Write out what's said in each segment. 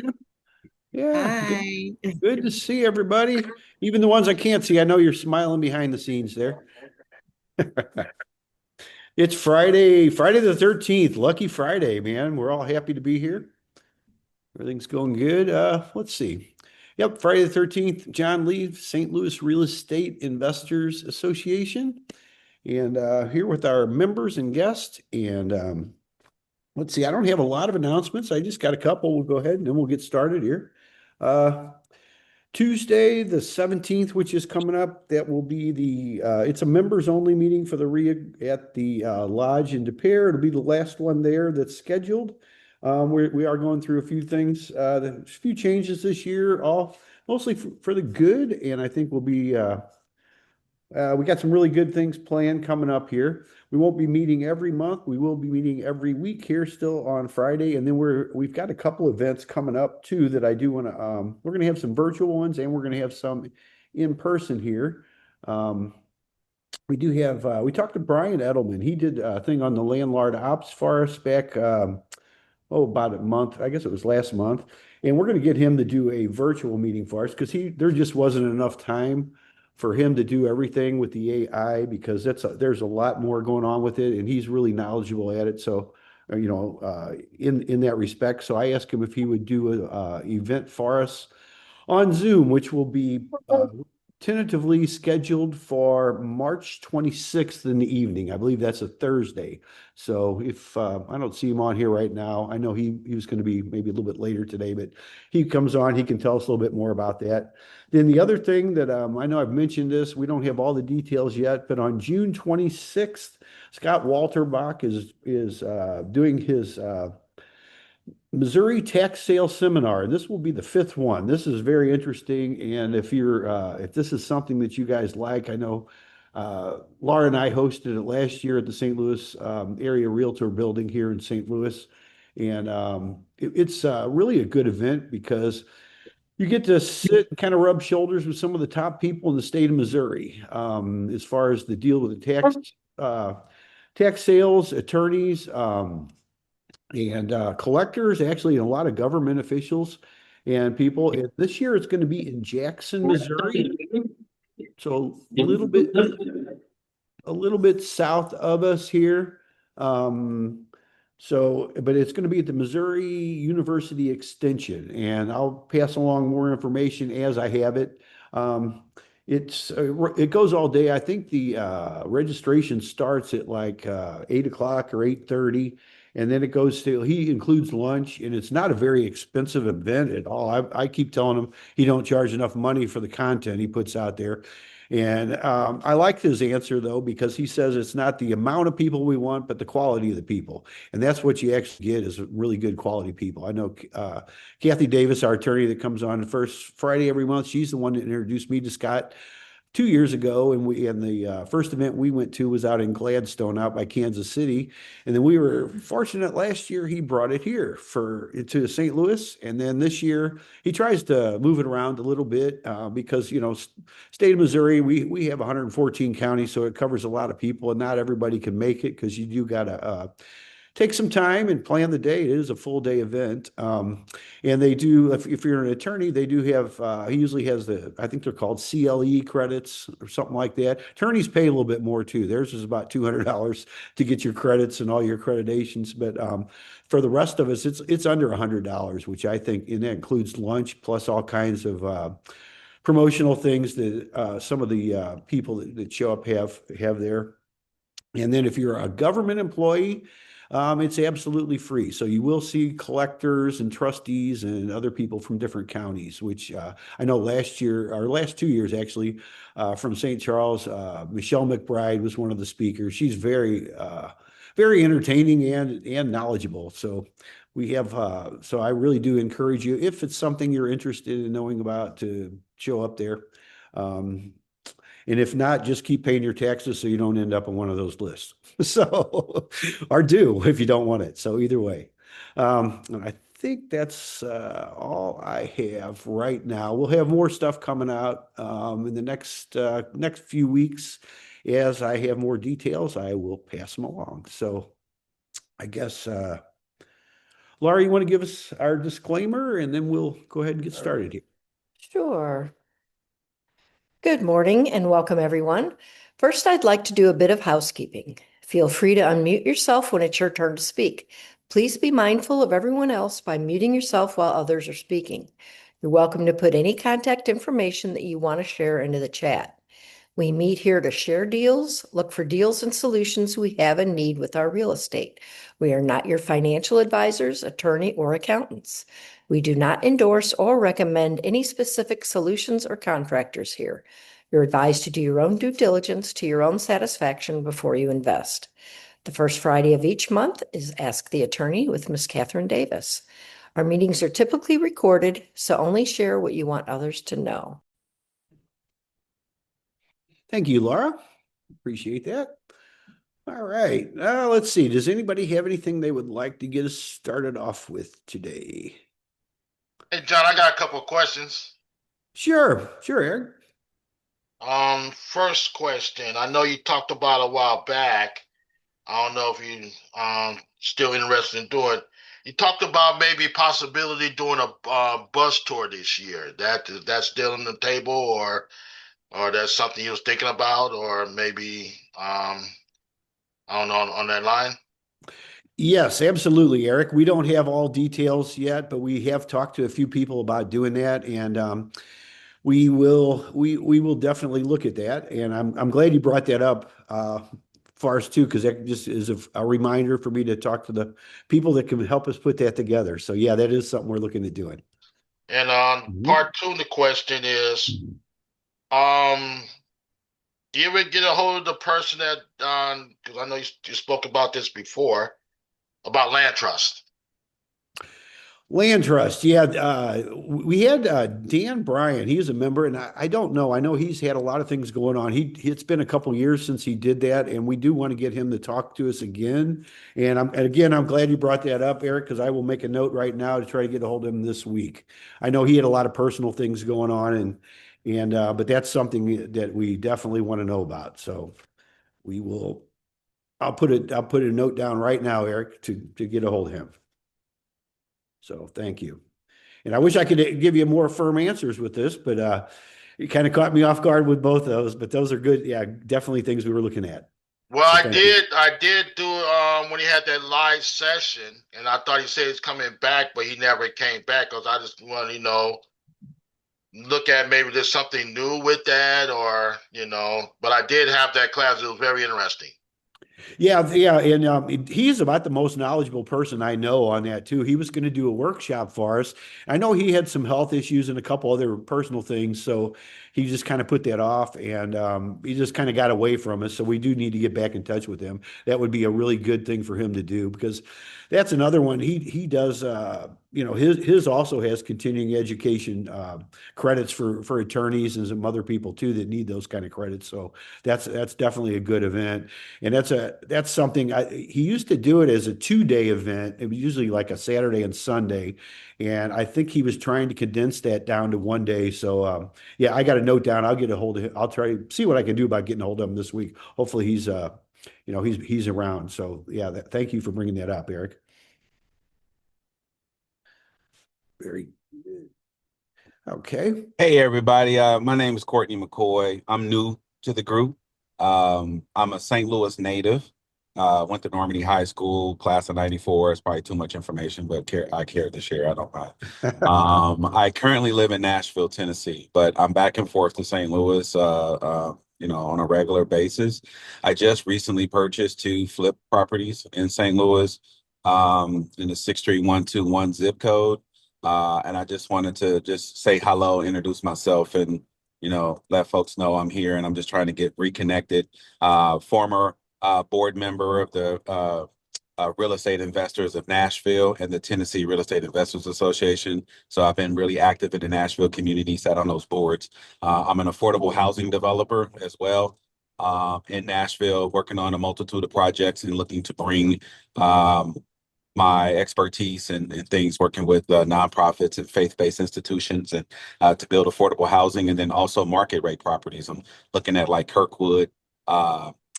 Dan? Yeah, Hi. good to see everybody. Even the ones I can't see. I know you're smiling behind the scenes there. It's Friday the 13th. Lucky Friday, man. We're all happy to be here. Everything's going good. Let's see. Yep, Friday the 13th, John Lee, St. Louis Real Estate Investors Association. And here with our members and guests. And let's see, I don't have a lot of announcements. I just got a couple. We'll go ahead and then we'll get started here. Uh, Tuesday, the 17th, which is coming up, that will be it's a members only meeting for the REIA at the Lodge in De Pere. It'll be the last one there that's scheduled. We are going through a few things, there's a few changes this year, all mostly for the good. And I think we got some really good things planned coming up here. We won't be meeting every month. We will be meeting every week here still on Friday. And then we've got a couple events coming up too that I do want to we're going to have some virtual ones and we're going to have some in person here. Um, we do have we talked to Brian Edelman. He did a thing on the landlord ops for us back about a month. I guess it was last month. And we're going to get him to do a virtual meeting for us because there just wasn't enough time for him to do everything with the AI because there's a lot more going on with it, and he's really knowledgeable at it. So, in that respect, so I asked him if he would do a event for us on Zoom, which will be tentatively scheduled for March 26th in the evening. I believe that's a Thursday. So if I don't see him on here right now, I know he was going to be maybe a little bit later today, but he comes on, he can tell us a little bit more about that. Then the other thing that I know I've mentioned this, we don't have all the details yet, but on June 26th, Scott Walterbach is doing his Missouri Tax Sale Seminar. This will be the fifth one. This is very interesting. And if this is something that you guys like, I know Laura and I hosted it last year at the St. Louis Area Realtor Building here in St. Louis. And it's really a good event because you get to sit and kind of rub shoulders with some of the top people in the state of Missouri as far as the deal with the tax sales, attorneys. And collectors, actually, and a lot of government officials and people. And this year it's going to be in Jackson, Missouri. So a little bit south of us here. But it's going to be at the Missouri University Extension, and I'll pass along more information as I have it. It goes all day. I think the registration starts at like 8 o'clock or 8:30, and then it goes to he includes lunch, and it's not a very expensive event at all. I keep telling him he don't charge enough money for the content he puts out there. And I like his answer though, because he says it's not the amount of people we want, but the quality of the people. And that's what you actually get is really good quality people. I know Kathy Davis, our attorney that comes on the first Friday every month, she's the one that introduced me to Scott 2 years ago, and the first event we went to was out in Gladstone, out by Kansas City, and then we were fortunate last year he brought it here to St. Louis, and then this year he tries to move it around a little bit because state of Missouri we have 114 counties, so it covers a lot of people, and not everybody can make it because you do gotta take some time and plan the day. It is a full day event. And they do, if you're an attorney, they do have, he usually has I think they're called CLE credits or something like that. Attorneys pay a little bit more too. Theirs is about $200 to get your credits and all your accreditations. But for the rest of us, it's under $100, which I think, and that includes lunch plus all kinds of promotional things that some of the people that show up have there. And then if you're a government employee, it's absolutely free. So you will see collectors and trustees and other people from different counties, which I know last year, or last 2 years actually, from St. Charles, Michelle McBride was one of the speakers. She's very entertaining and knowledgeable. So so I really do encourage you, if it's something you're interested in knowing about, to show up there. Um, and if not, just keep paying your taxes so you don't end up on one of those lists. So, or do if you don't want it. So either way. And I think that's all I have right now. We'll have more stuff coming out in the next few weeks. As I have more details, I will pass them along. So I guess Laura, you want to give us our disclaimer and then we'll go ahead and get started here. Sure. Good morning and welcome, everyone. First, I'd like to do a bit of housekeeping. Feel free to unmute yourself when it's your turn to speak. Please be mindful of everyone else by muting yourself while others are speaking. You're welcome to put any contact information that you want to share into the chat. We meet here to share deals, look for deals and solutions we have in need with our real estate. We are not your financial advisors, attorney, or accountants. We do not endorse or recommend any specific solutions or contractors here. You're advised to do your own due diligence to your own satisfaction before you invest. The first Friday of each month is Ask the Attorney with Ms. Catherine Davis. Our meetings are typically recorded, so only share what you want others to know. Thank you, Laura. Appreciate that. All right. Let's see. Does anybody have anything they would like to get us started off with today? Hey, John, I got a couple of questions. Sure, Eric. First question. I know you talked about a while back. I don't know if you still interested in doing it. You talked about maybe possibility doing a bus tour this year. That's still on the table, or that's something you was thinking about, or maybe I don't know on that line. Yes, absolutely, Eric. We don't have all details yet, but we have talked to a few people about doing that, and we will definitely look at that. And I'm glad you brought that up, for us too, because that just is a reminder for me to talk to the people that can help us put that together. So yeah, that is something we're looking at doing. And Mhm. part two of the question is, um, do you ever get a hold of the person that because I know you spoke about this before about land trust. Land trust, yeah. We had Dan Bryan. He's a member, and I don't know. I know he's had a lot of things going on. It's been a couple years since he did that, and we do want to get him to talk to us again. And again, I'm glad you brought that up, Eric, because I will make a note right now to try to get a hold of him this week. I know he had a lot of personal things going on, and but that's something that we definitely want to know about. So we will. I'll put a note down right now, Eric, to get a hold of him. So thank you. And I wish I could give you more firm answers with this, but it kind of caught me off guard with both of those. But those are good. Yeah, definitely things we were looking at. Well, So I thank you. did I did do when he had that live session, and I thought he said he's coming back, but he never came back because I just want to look at maybe there's something new with that, or but I did have that class. It was very interesting. Yeah, and he's about the most knowledgeable person I know on that too. He was going to do a workshop for us. I know he had some health issues and a couple other personal things, so he just kind of put that off, and he just kind of got away from us. So we do need to get back in touch with him. That would be a really good thing for him to do because that's another one. He does. His also has continuing education credits for attorneys and some other people too that need those kind of credits. So that's definitely a good event. And that's something he used to do it as a 2 day event. It was usually like a Saturday and Sunday. And I think he was trying to condense that down to 1 day. So yeah, I got a note down. I'll get a hold of him. I'll try to see what I can do about getting a hold of him this week. Hopefully he's around. So yeah, thank you for bringing that up, Eric. Very good. Okay. Hey everybody, my name is Courtney McCoy. I'm new to the group. I'm a St. Louis native. Went to Normandy High School, class of '94. It's probably too much information, but I care to share. I don't mind. I currently live in Nashville, Tennessee, but I'm back and forth to St. Louis, on a regular basis. I just recently purchased two flip properties in St. Louis, in the 63121 zip code. And I just wanted to just say hello, introduce myself, and let folks know I'm here, and I'm just trying to get reconnected. Former board member of the Real Estate Investors of Nashville and the Tennessee Real Estate Investors Association. So I've been really active in the Nashville community, sat on those boards. I'm an affordable housing developer as well, in Nashville, working on a multitude of projects and looking to bring my expertise and things working with nonprofits and faith-based institutions and to build affordable housing and then also market rate properties. I'm looking at like Kirkwood,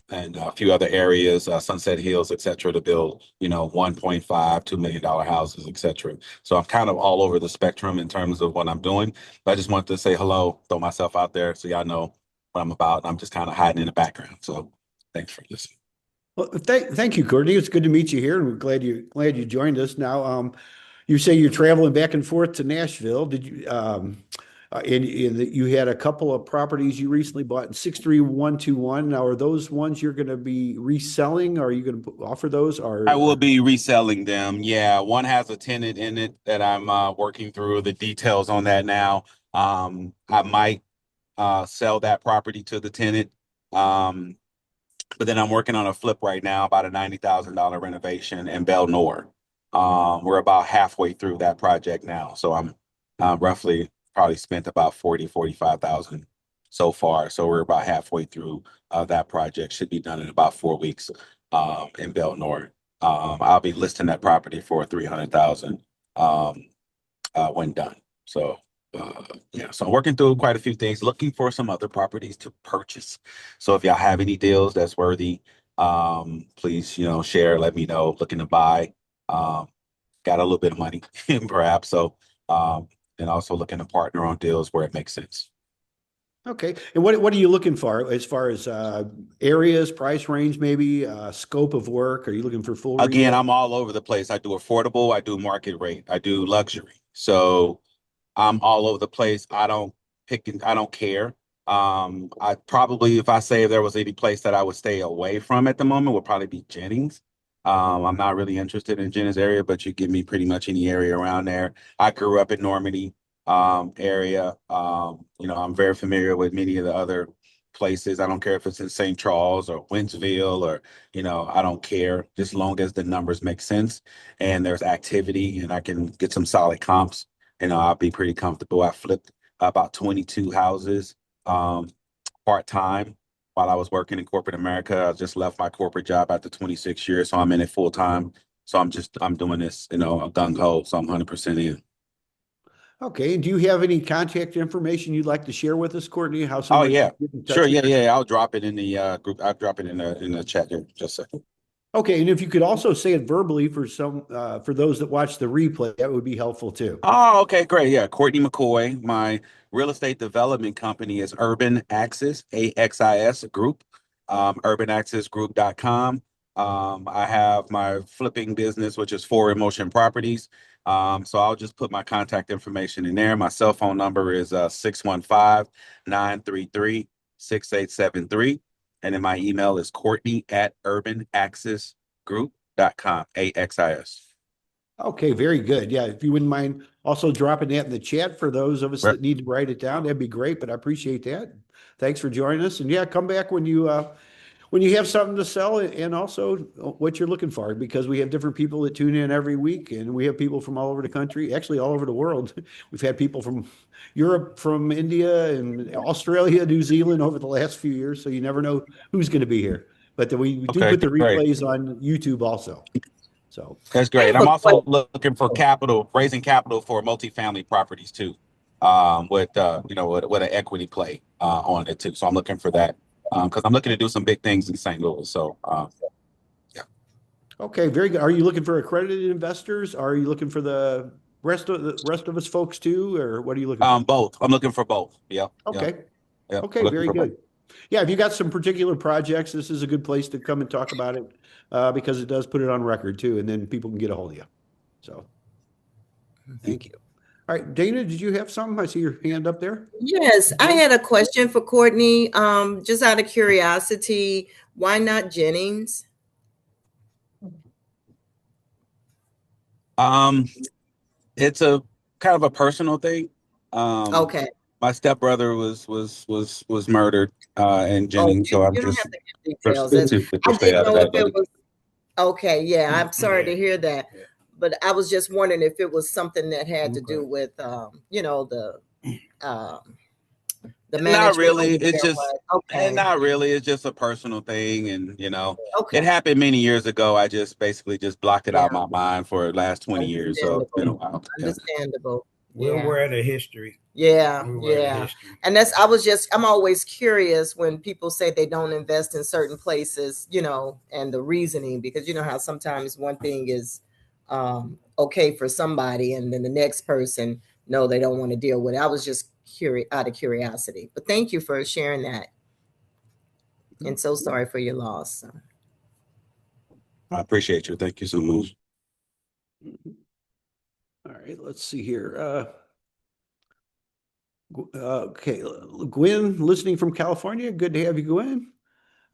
and a few other areas, Sunset Hills, et cetera, to build, $1.5, $2 million houses, et cetera. So I'm kind of all over the spectrum in terms of what I'm doing. But I just wanted to say hello, throw myself out there so y'all know what I'm about. I'm just kind of hiding in the background. So thanks for listening. Well, thank you, Courtney. It's good to meet you here, and we're glad you joined us. Now, you say you're traveling back and forth to Nashville. Did you you had a couple of properties you recently bought in 63121. Now, are those ones you're going to be reselling? Or are you going to offer those? I will be reselling them. Yeah, one has a tenant in it that I'm working through the details on that now. I might sell that property to the tenant. But then I'm working on a flip right now, about a $90,000 renovation in Bel Nor. We're about halfway through that project now. So I'm roughly probably spent about 45,000 so far. So we're about halfway through that project. Should be done in about 4 weeks in Bel Nor. I'll be listing that property for 300,000 when done. So yeah, so I'm working through quite a few things, looking for some other properties to purchase. So if y'all have any deals that's worthy, please, share, let me know. Looking to buy, got a little bit of money, perhaps. So, and also looking to partner on deals where it makes sense. Okay. And what are you looking for as far as areas, price range, maybe scope of work? Are you looking for full Again, rehab? I'm all over the place. I do affordable, I do market rate, I do luxury. So I'm all over the place. I don't I don't care. I probably, if I say if there was any place that I would stay away from at the moment, would probably be Jennings. I'm not really interested in Jennings area, but you give me pretty much any area around there. I grew up in Normandy area. I'm very familiar with many of the other places. I don't care if it's in St. Charles or Wentzville or, I don't care, just long as the numbers make sense and there's activity and I can get some solid comps. I'll be pretty comfortable. I flipped about 22 houses part-time while I was working in corporate America. I just left my corporate job after 26 years, so I'm in it full-time. So I'm doing this, gung-ho, so I'm 100% in. Okay. And do you have any contact information you'd like to share with us, Courtney? How Oh someone yeah, can get in touch sure, with you? yeah. I'll drop it in the group. I'll drop it in the chat here. Just a second. Okay. And if you could also say it verbally for those that watch the replay, that would be helpful too. Oh, okay, great. Yeah, Courtney McCoy. My real estate development company is Urban Axis, AXIS Group, urbanaxisgroup.com. I have my flipping business, which is For Emotion Properties. So I'll just put my contact information in there. My cell phone number is 615-933-6873. And then my email is Courtney@urbanaxisgroup.com, AXIS. Okay, very good. Yeah, if you wouldn't mind also dropping that in the chat for those of us Right. that need to write it down, that'd be great. But I appreciate that. Thanks for joining us. And yeah, come back when you have something to sell and also what you're looking for, because we have different people that tune in every week, and we have people from all over the country, actually all over the world. We've had people from Europe, from India, and Australia, New Zealand over the last few years. So you never know who's going to be here. But we do Okay, put the great. replays on YouTube also. So. That's I great. have I'm a also question. looking for capital, raising capital for multifamily properties too, with an equity play on it too. So I'm looking for that because I'm looking to do some big things in St. Louis. So yeah, Okay, very good. Are you looking for accredited investors? Are you looking for the rest of us folks too, or what are you looking for? both. I'm looking for both. Yeah, yeah, Okay, yeah. I'm okay, looking very for both. good. Yeah, if you got some particular projects, this is a good place to come and talk about it because it does put it on record too, and then people can get a hold of you. So, thank you. All right, Dana, did you have something? I see your hand up there. Yes, I had a question for Courtney. Just out of curiosity, why not Jennings? It's a kind of a personal thing. Okay. My stepbrother was murdered in Oh, Jennings, so I'm you don't just have to give details. to I stay didn't out of know if that. it was okay. Yeah, I'm sorry to hear that, but I was just wondering if it was something that had to do with, the Not management really. over It's there. just, Okay. not really. It's just a personal thing, and Okay. it happened many years ago. I just basically just blocked it out Yeah. of my mind for the last 20 years. So it's been a Understandable. while. Yeah. Understandable. We're Yeah. aware of the history. Yeah, We're aware of the yeah. history. And I'm always curious when people say they don't invest in certain places, and the reasoning, because you know how sometimes one thing is okay for somebody and then the next person, no, they don't want to deal with it. I was just curious out of curiosity. But thank you for sharing that. And so sorry for your loss. I appreciate you. Thank you so much. All right, let's see here. Okay, Gwen, listening from California. Good to have you, Gwen.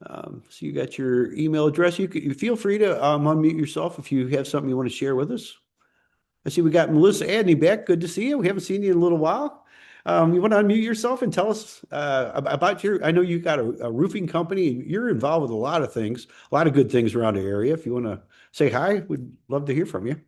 So you got your email address. You feel free to unmute yourself if you have something you want to share with us. I see we got Melissa Adney back. Good to see you. We haven't seen you in a little while. You want to unmute yourself and tell us about I know you got a roofing company. You're involved with a lot of things, a lot of good things around the area. If you want to say hi, we'd love to hear from you.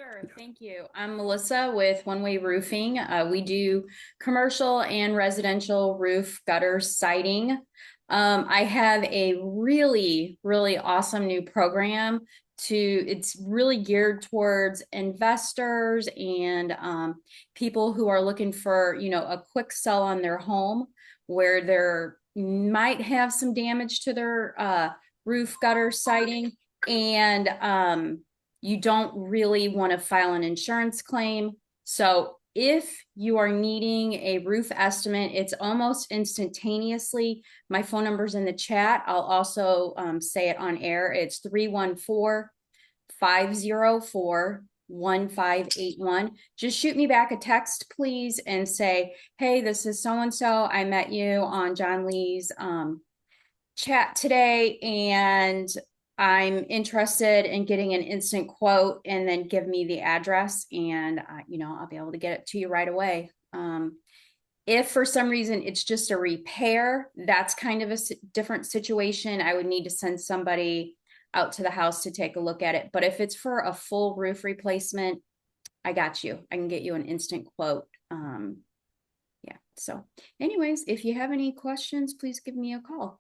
Sure, thank you. I'm Melissa with One Way Roofing. We do commercial and residential roof gutter siding. I have a really, really awesome new program it's really geared towards investors and people who are looking for, a quick sell on their home where there might have some damage to their roof gutter siding and you don't really want to file an insurance claim. So if you are needing a roof estimate, it's almost instantaneously. My phone number's in the chat. I'll also say it on air. It's 314-504-1581. Just shoot me back a text, please, and say, hey, this is so-and-so. I met you on John Lee's chat today, and I'm interested in getting an instant quote, and then give me the address, and I'll be able to get it to you right away. If for some reason it's just a repair, that's kind of a different situation. I would need to send somebody out to the house to take a look at it. But if it's for a full roof replacement, I got you. I can get you an instant quote. Yeah. So anyways, if you have any questions, please give me a call.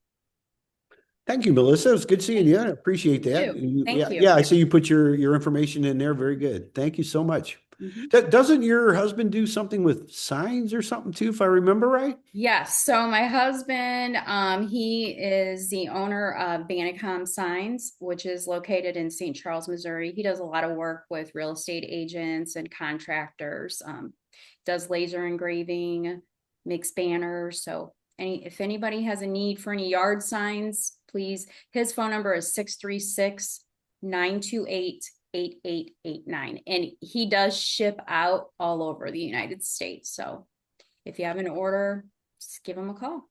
Thank you, Melissa. It was good seeing you. I appreciate that. Thank you. Yeah, I see you put your information in there. Very good. Thank you so much. Mm-hmm. Doesn't your husband do something with signs or something too, if I remember right? Yes. So my husband, he is the owner of Bannicom Signs, which is located in St. Charles, Missouri. He does a lot of work with real estate agents and contractors, does laser engraving, makes banners. So if anybody has a need for any yard signs, please, his phone number is 636-928-8889. And he does ship out all over the United States. So if you have an order, just give him a call.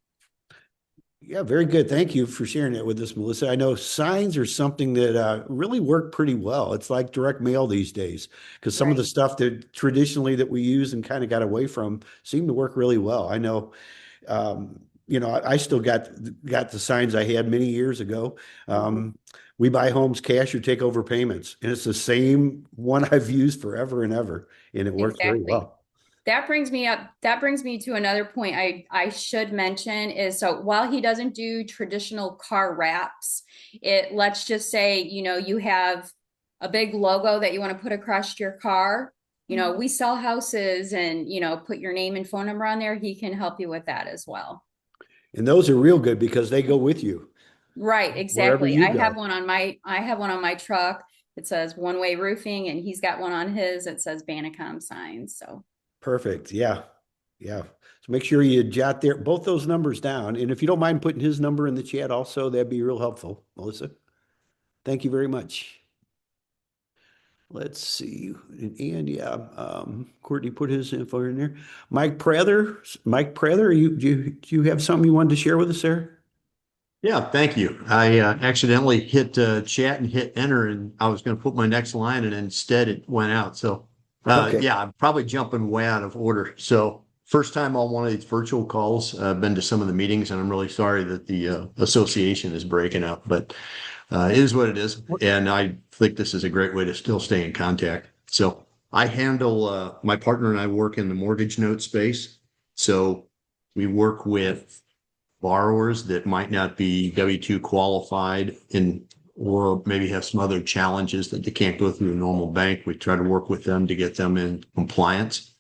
Yeah, very good. Thank you for sharing that with us, Melissa. I know signs are something that really work pretty well. It's like direct mail these days, because some of the stuff that traditionally that we use and kind of got away from seem to work really well. I know, I still got the signs I had many years ago. We buy homes cash or take over payments, and it's the same one I've used forever and ever, and it works very well. That brings me to another point I should mention is, so while he doesn't do traditional car wraps, let's just say, you have a big logo that you want to put across your car. We sell houses and, put your name and phone number on there. He can help you with that as well. And those are real good because they go with you. Right, exactly. I have one on my truck. It says One Way Roofing, and he's got one on his. It says Bannicom Signs. So perfect. Yeah. So make sure you jot both those numbers down. And if you don't mind putting his number in the chat also, that'd be real helpful, Melissa. Thank you very much. Let's see. And Courtney put his info in there. Mike Prather, do you have something you wanted to share with us there? Yeah, thank you. I accidentally hit chat and hit enter, and I was going to put my next line, and instead it went out. So, Okay. yeah, I'm probably jumping way out of order. So, first time on one of these virtual calls. I've been to some of the meetings, and I'm really sorry that the association is breaking up, but it is what it is. And I think this is a great way to still stay in contact. So, I handle my partner and I work in the mortgage note space. So, we work with borrowers that might not be W-2 qualified or maybe have some other challenges that they can't go through a normal bank. We try to work with them to get them in compliance.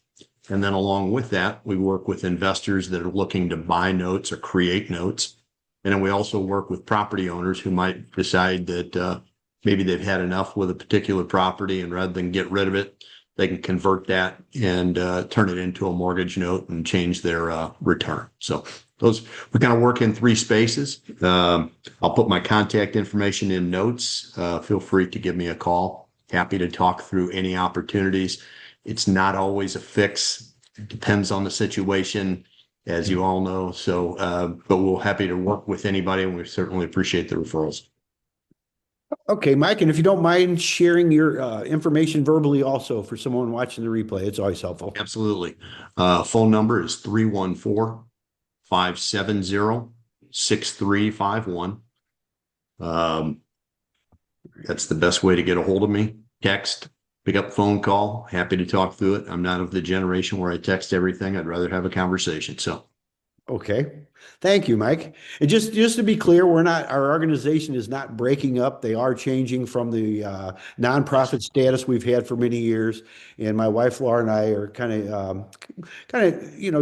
And then along with that, we work with investors that are looking to buy notes or create notes. And then we also work with property owners who might decide that maybe they've had enough with a particular property, and rather than get rid of it, they can convert that and turn it into a mortgage note and change their return. So those, we kind of work in three spaces. I'll put my contact information in notes. Feel free to give me a call. Happy to talk through any opportunities. It's not always a fix. It depends on the situation, as you all know. So, but we're happy to work with anybody, and we certainly appreciate the referrals. Okay, Mike, and if you don't mind sharing your information verbally also for someone watching the replay, it's always helpful. Absolutely. Phone number is 314-570-6351. That's the best way to get a hold of me. Text, pick up phone call. Happy to talk through it. I'm not of the generation where I text everything. I'd rather have a conversation. So, okay. Thank you, Mike. And just to be clear, our organization is not breaking up. They are changing from the nonprofit status we've had for many years. And my wife, Laura, and I are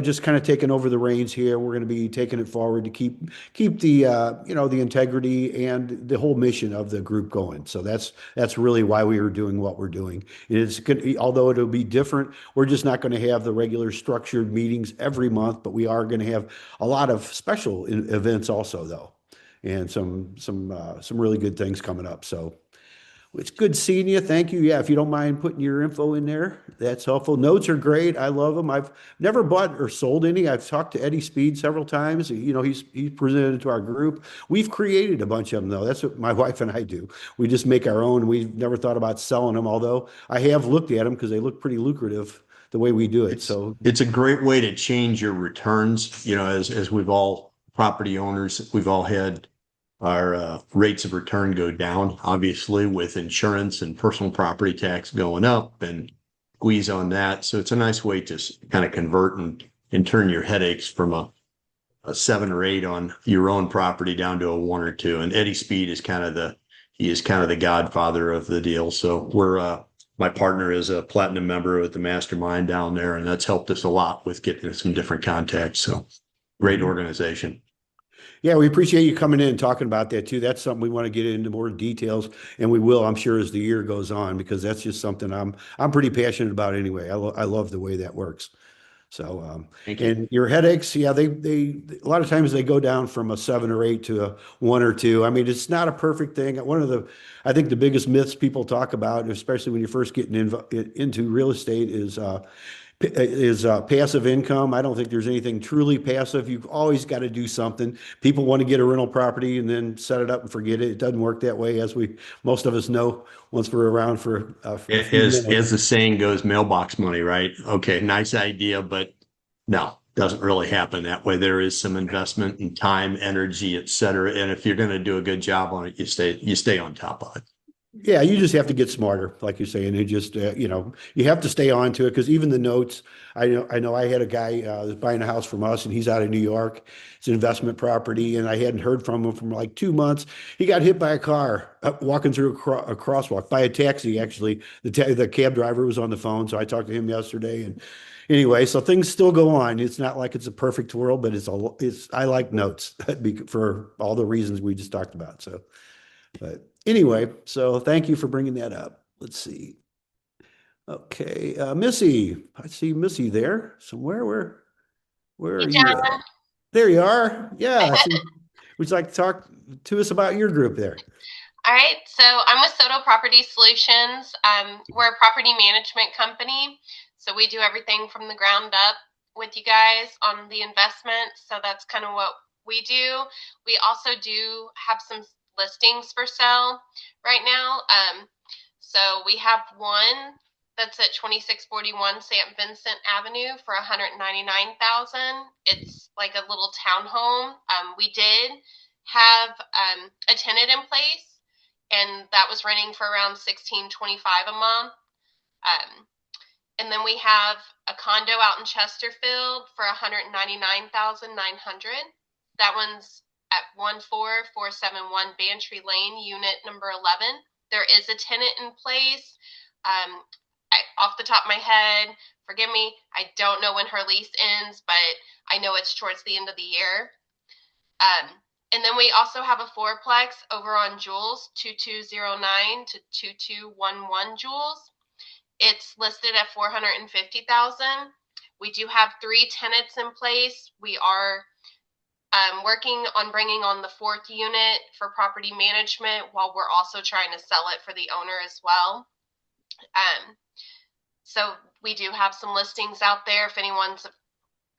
just kind of taking over the reins here. We're going to be taking it forward to keep the, the integrity and the whole mission of the group going. So that's really why we are doing what we're doing. Although it'll be different, we're just not going to have the regular structured meetings every month, but we are going to have a lot of special events also, though, and some really good things coming up. So it's good seeing you. Thank you. Yeah, if you don't mind putting your info in there, that's helpful. Notes are great. I love them. I've never bought or sold any. I've talked to Eddie Speed several times. He's presented to our group. We've created a bunch of them, though. That's what my wife and I do. We just make our own. We've never thought about selling them, although I have looked at them because they look pretty lucrative the way we do it. So it's a great way to change your returns. As we've all property owners, we've all had our rates of return go down, obviously, with insurance and personal property tax going up and squeeze on that. So it's a nice way to kind of convert and turn your headaches from a 7 or 8 on your own property down to a 1 or 2. And Eddie Speed is kind of the godfather of the deal. So my partner is a platinum member with the mastermind down there, and that's helped us a lot with getting some different contacts. So great organization. Yeah, we appreciate you coming in and talking about that too. That's something we want to get into more details, and we will, I'm sure, as the year goes on, because that's just something I'm pretty passionate about anyway. I love the way that works. So, Thank you. and your headaches, yeah, they a lot of times they go down from a 7 or 8 to a 1 or 2. I mean, it's not a perfect thing. I think the biggest myths people talk about, especially when you're first getting into real estate, is passive income. I don't think there's anything truly passive. You've always got to do something. People want to get a rental property and then set it up and forget it. It doesn't work that way, as most of us know once we're around for a few minutes. As the saying goes, mailbox money, right? Okay, nice idea, but no, doesn't really happen that way. There is some investment in time, energy, et cetera. And if you're going to do a good job on it, you stay on top of it. Yeah, you just have to get smarter, like you're saying. You just, you have to stay on to it, because even the notes, I know I had a guy that's buying a house from us, and he's out of New York. It's an investment property, and I hadn't heard from him for like 2 months. He got hit by a car walking through a crosswalk, by a taxi, actually. The cab driver was on the phone, so I talked to him yesterday. And anyway, so things still go on. It's not like it's a perfect world, but I like notes for all the reasons we just talked about. So, but anyway, so thank you for bringing that up. Let's see. Okay, Missy, I see Missy there somewhere. Where are you at? There you are. Yeah. Would you like to talk to us about your group there? All right, so I'm with Soto Property Solutions. We're a property management company, so we do everything from the ground up with you guys on the investment. So that's kind of what we do. We also do have some listings for sale right now. So we have one that's at 2641 St. Vincent Avenue for $199,000. It's like a little townhome. We did have a tenant in place, and that was renting for around $1,625 a month. And then we have a condo out in Chesterfield for $199,900. That one's at 14471 Bantry Lane, unit number 11. There is a tenant in place. off the top of my head, forgive me, I don't know when her lease ends, but I know it's towards the end of the year. And then we also have a fourplex over on Jules, 2209 to 2211 Jules. It's listed at 450,000. We do have 3 tenants in place. We are working on bringing on the 4th unit for property management while we're also trying to sell it for the owner as well. So we do have some listings out there if anyone's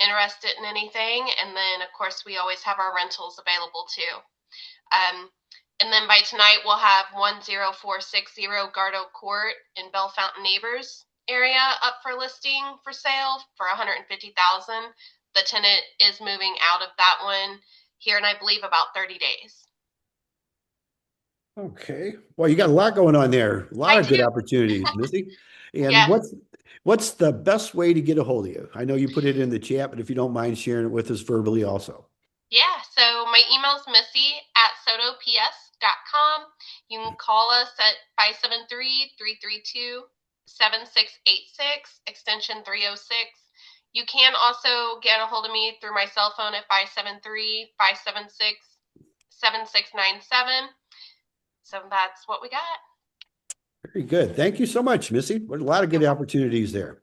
interested in anything. And then, of course, we always have our rentals available too. And then by tonight, we'll have 10460 Gardo Court in Bell Fountain Neighbors area up for listing for sale for 150,000. The tenant is moving out of that one here in, I believe, about 30 days. Okay. Well, you got a lot going on there. A lot I of good do. opportunities, Missy. And Yeah. what's the best way to get a hold of you? I know you put it in the chat, but if you don't mind sharing it with us verbally also. Yeah, so my email is missy@sotops.com. You can call us at 573-332-7686, extension 306. You can also get a hold of me through my cell phone at 573-576-7697. So that's what we got. Very good. Thank you so much, Missy. There's a lot of good opportunities there.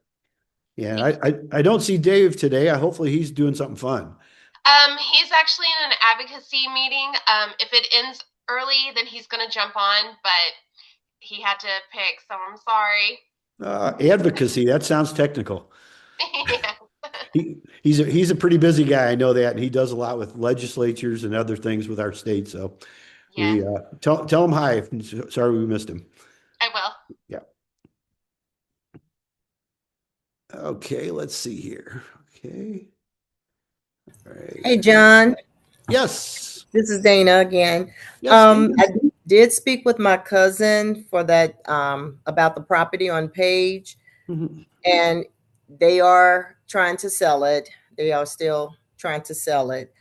Yeah, I don't see Dave today. Hopefully he's doing something fun. He's actually in an advocacy meeting. If it ends early, then he's going to jump on, but he had to pick, so I'm sorry. Advocacy, that sounds technical. Yeah. He's a pretty busy guy. I know that. And he does a lot with legislatures and other things with our state. So Yeah. we tell him hi. Sorry we missed him. I will. Yeah. Okay, let's see here. Okay. All right. Hey, John. Yes. This is Dana again. Yes, I did speak with my cousin for that about the property on Page, and they are trying to sell it. They are still trying to sell it.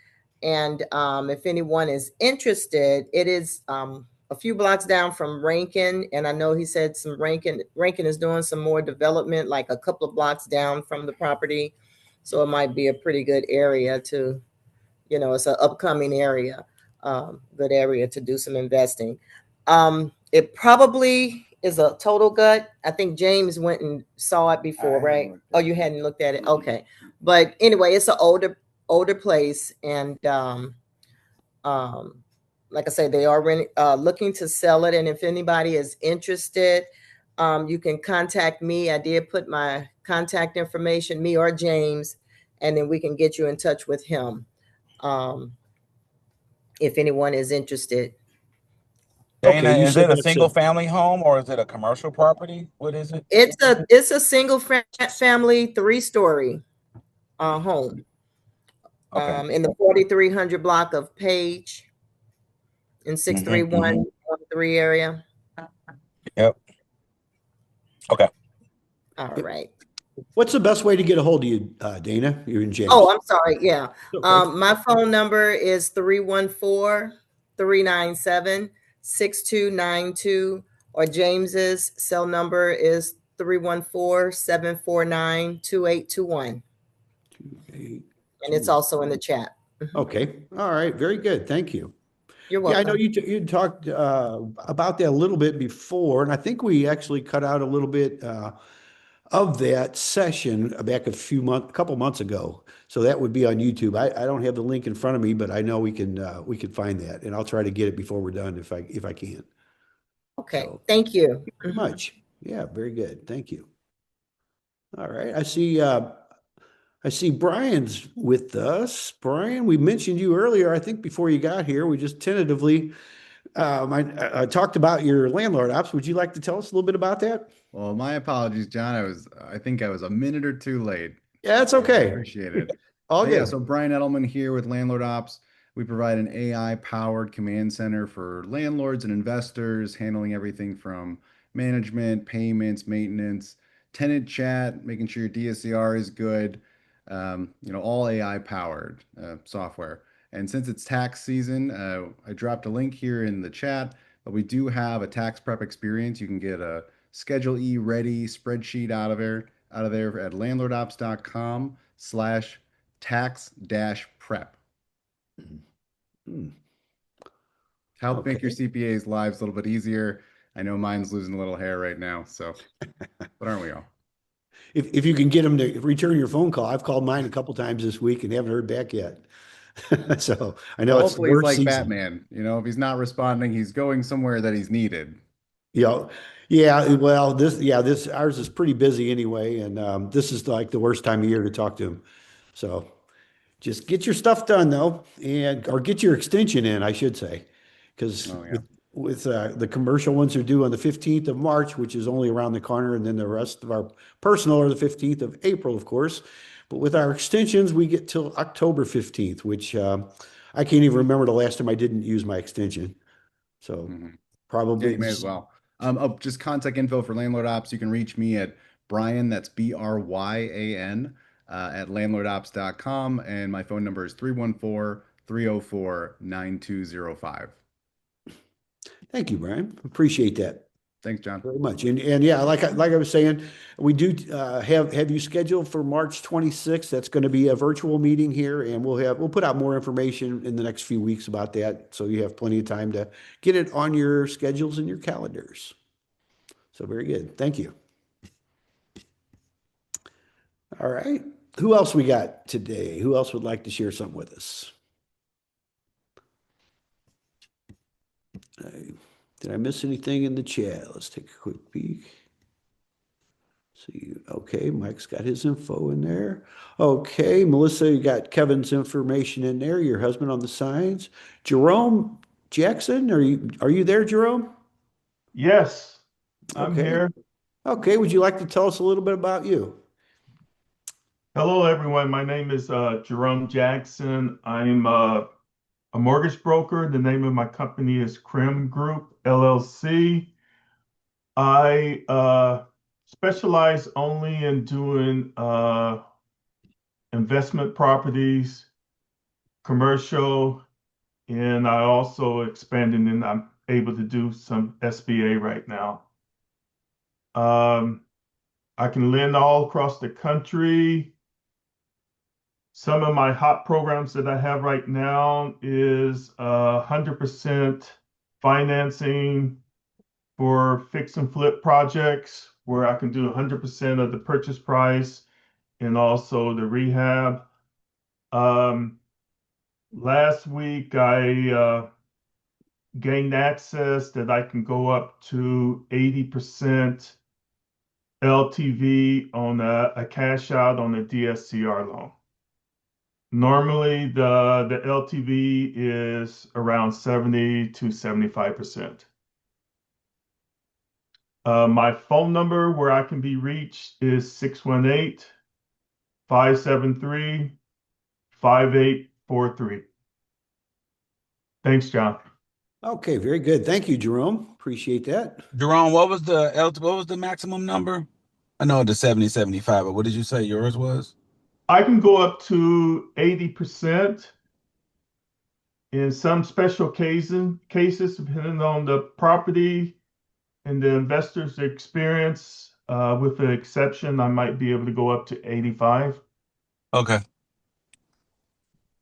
And if anyone is interested, it is a few blocks down from Rankin. And I know he said some Rankin is doing some more development, like a couple of blocks down from the property. So it might be a pretty good area to, it's an upcoming area, good area to do some investing. It probably is a total gut. I think James went and saw it before, right? Oh, you hadn't looked at it? Okay. But anyway, it's an older place. And like I said, they are looking to sell it. And if anybody is interested, you can contact me. I did put my contact information, me or James, and then we can get you in touch with him. If anyone is interested. Dana, Okay, is it a single family home or is it a commercial property? What is it? It's a single family 3-story home. Okay. In the 4300 block of Page in 63113 area. Yep. Okay. All right. What's the best way to get a hold of you, Dana? You're in James. Oh, I'm sorry. Yeah. Okay. My phone number is 314-397-6292, or James's cell number is 314-749-2821. And it's also in the chat. Okay. All right. Very good. Thank you. You're welcome. Yeah, I know you talked about that a little bit before, and I think we actually cut out a little bit of that session back a couple months ago. So that would be on YouTube. I don't have the link in front of me, but I know we can find that, and I'll try to get it before we're done if I can. Okay. So, thank you. Thank you very much. Yeah, very good. Thank you. All right. I see Brian's with us. Brian, we mentioned you earlier, I think before you got here. We just tentatively I talked about your landlord ops. Would you like to tell us a little bit about that? Well, my apologies, John. I think I was a minute or two late. Yeah, that's okay. I appreciate it. All But good. yeah, so Brian Edelman here with Landlord Ops. We provide an AI-powered command center for landlords and investors, handling everything from management, payments, maintenance, tenant chat, making sure your DSCR is good, all AI-powered software. And since it's tax season, I dropped a link here in the chat, but we do have a tax prep experience. You can get a Schedule E ready spreadsheet out of there at landlordops.com/tax-prep. Hmm. Help make your Okay. CPA's lives a little bit easier. I know mine's losing a little hair right now, so but aren't we all? If you can get them to return your phone call, I've called mine a couple times this week and haven't heard back yet. So I know Well, it's the hopefully he's worst like season. Batman. If he's not responding, he's going somewhere that he's needed. You know, yeah, well, this ours is pretty busy anyway, and this is like the worst time of year to talk to him. So just get your stuff done though, and or get your extension in, I should say, because Oh yeah. with the commercial ones are due on the 15th of March, which is only around the corner, and then the rest of our personal are the 15th of April, of course. But with our extensions, we get till October 15th, which I can't even remember the last time I didn't use my extension. So Mhm. Yeah, probably you may as well. Just contact info for Landlord Ops. You can reach me at Brian, that's Bryan, at landlordops.com. And my phone number is 314-304-9205. thank you, Brian. Appreciate that. Thanks, John. Very much. And yeah, like I was saying, we do have you scheduled for March 26th. That's going to be a virtual meeting here, and we'll put out more information in the next few weeks about that, so you have plenty of time to get it on your schedules and your calendars. So very good. Thank you. All right. Who else we got today? Who else would like to share something with us? Did I miss anything in the chat? Let's take a quick peek. See, okay, Mike's got his info in there. Okay, Melissa, you got Kevin's information in there, your husband on the signs. Jerome Jackson, are you there, Jerome? Yes, I'm Okay. here. Okay, would you like to tell us a little bit about you? Hello, everyone. My name is Jerome Jackson. I'm a mortgage broker. The name of my company is Crim Group, LLC. I specialize only in doing investment properties, commercial, and I also expanding and I'm able to do some SBA right now. I can lend all across the country. Some of my hot programs that I have right now is 100% financing for fix and flip projects where I can do 100% of the purchase price and also the rehab. Last week I gained access that I can go up to 80% LTV on a cash out on a DSCR loan. Normally, the LTV is around 70 to 75%. My phone number where I can be reached is 618-573-5843. Thanks, John. Okay, very good. Thank you, Jerome. Appreciate that. Jerome, what was the maximum number? I know the 70, 75, but what did you say yours was? I can go up to 80% in some special cases, depending on the property and the investor's experience. With the exception, I might be able to go up to 85. Okay.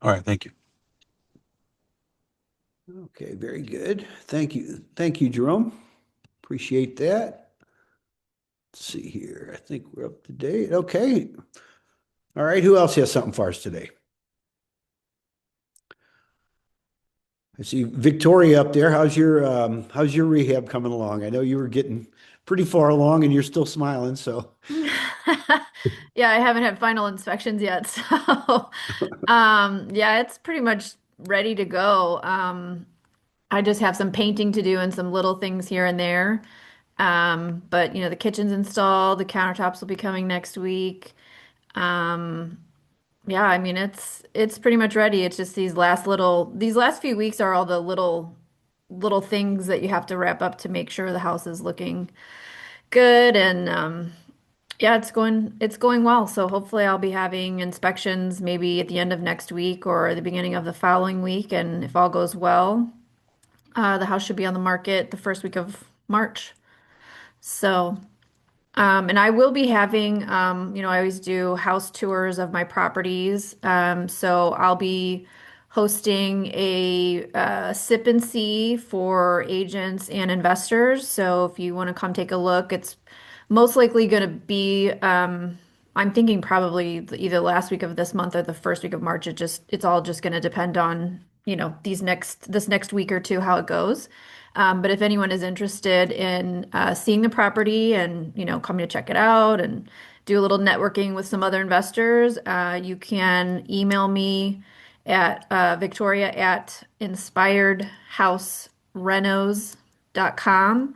All right, thank you. Okay, very good. Thank you. Thank you, Jerome. Appreciate that. Let's see here. I think we're up to date. Okay. All right. Who else has something for us today? I see Victoria up there. How's your rehab coming along? I know you were getting pretty far along and you're still smiling, so Yeah, I haven't had final inspections yet, so yeah, it's pretty much ready to go. I just have some painting to do and some little things here and there. But the kitchen's installed, the countertops will be coming next week. Um, yeah, I mean it's pretty much ready. It's just these last few weeks are all the little things that you have to wrap up to make sure the house is looking good and yeah, it's going well. So hopefully I'll be having inspections maybe at the end of next week or the beginning of the following week. And if all goes well, the house should be on the market the first week of March. So, and I will be having, I always do house tours of my properties. So I'll be hosting a sip and see for agents and investors. So if you want to come take a look, it's most likely going to be, I'm thinking probably either last week of this month or the first week of March. It's all just going to depend on, this next week or two, how it goes. But if anyone is interested in seeing the property and coming to check it out and do a little networking with some other investors, you can email me at Victoria at inspiredhouserenos.com.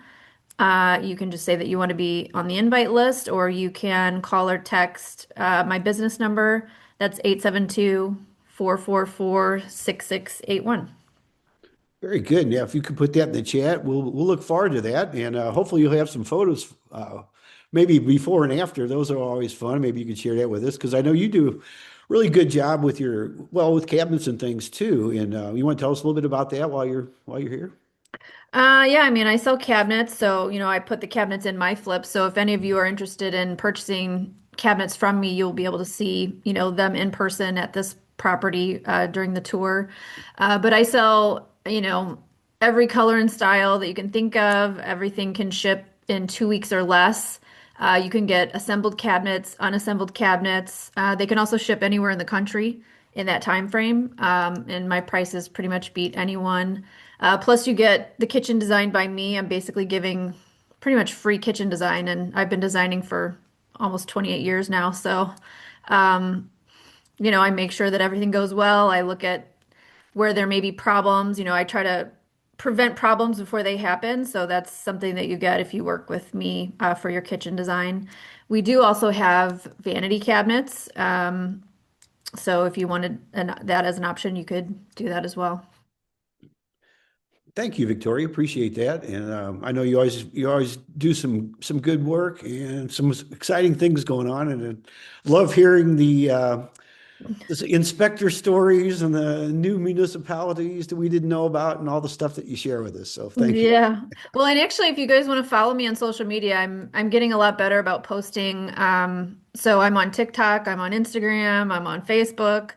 You can just say that you want to be on the invite list, or you can call or text my business number. That's 872-444-6681. Very good. Yeah, if you could put that in the chat, we'll look forward to that, and hopefully you'll have some photos, maybe before and after. Those are always fun. Maybe you could share that with us because I know you do a really good job with with cabinets and things too. And you want to tell us a little bit about that while you're here? Yeah, I mean, I sell cabinets, so I put the cabinets in my flips. So if any of you are interested in purchasing cabinets from me, you'll be able to see, them in person at this property during the tour. But I sell, every color and style that you can think of. Everything can ship in 2 weeks or less. You can get assembled cabinets, unassembled cabinets. They can also ship anywhere in the country in that time frame. And my prices pretty much beat anyone. Plus, you get the kitchen designed by me. I'm basically giving pretty much free kitchen design, and I've been designing for almost 28 years now. So, I make sure that everything goes well. I look at where there may be problems. I try to prevent problems before they happen. So that's something that you get if you work with me for your kitchen design. We do also have vanity cabinets. So if you wanted that as an option, you could do that as well. Thank you, Victoria. Appreciate that. And I know you always do some good work and some exciting things going on. And I love hearing the inspector stories and the new municipalities that we didn't know about and all the stuff that you share with us. So thank you. Yeah. Well, and actually, if you guys want to follow me on social media, I'm getting a lot better about posting. So I'm on TikTok, I'm on Instagram, I'm on Facebook.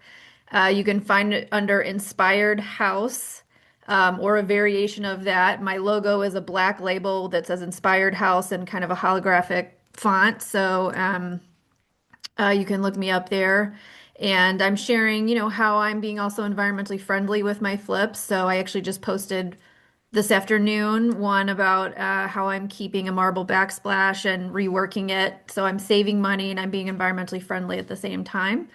You can find it under Inspired House, or a variation of that. My logo is a black label that says Inspired House and kind of a holographic font. So you can look me up there. And I'm sharing, how I'm being also environmentally friendly with my flips. So I actually just posted this afternoon one about how I'm keeping a marble backsplash and reworking it. So I'm saving money and I'm being environmentally friendly at the same time.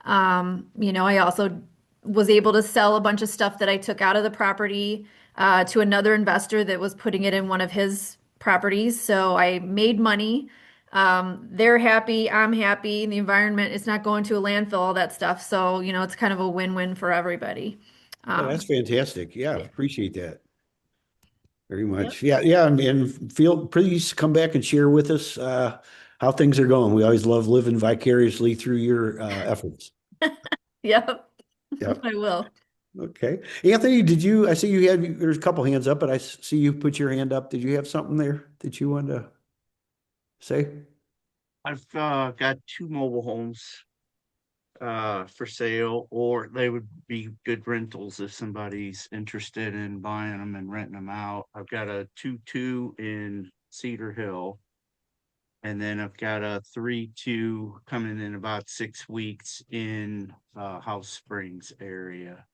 I also was able to sell a bunch of stuff that I took out of the property to another investor that was putting it in one of his properties. So I made money. They're happy, I'm happy, and the environment is not going to a landfill, all that stuff. So, it's kind of a win-win for everybody. Oh, that's fantastic. Yeah, yeah. appreciate that very Yep. much. Yeah, and please come back and share with us how things are going. We always love living vicariously through your Yep. Yep. I will. Okay. Anthony, I see there's a couple hands up, but I see you put your hand up. Did you have something there that you wanted to say? I've got 2 mobile homes for sale, or they would be good rentals if somebody's interested in buying them and renting them out. I've got a 2-2 in Cedar Hill, and then I've got a 3-2 coming in about 6 weeks in House Springs area.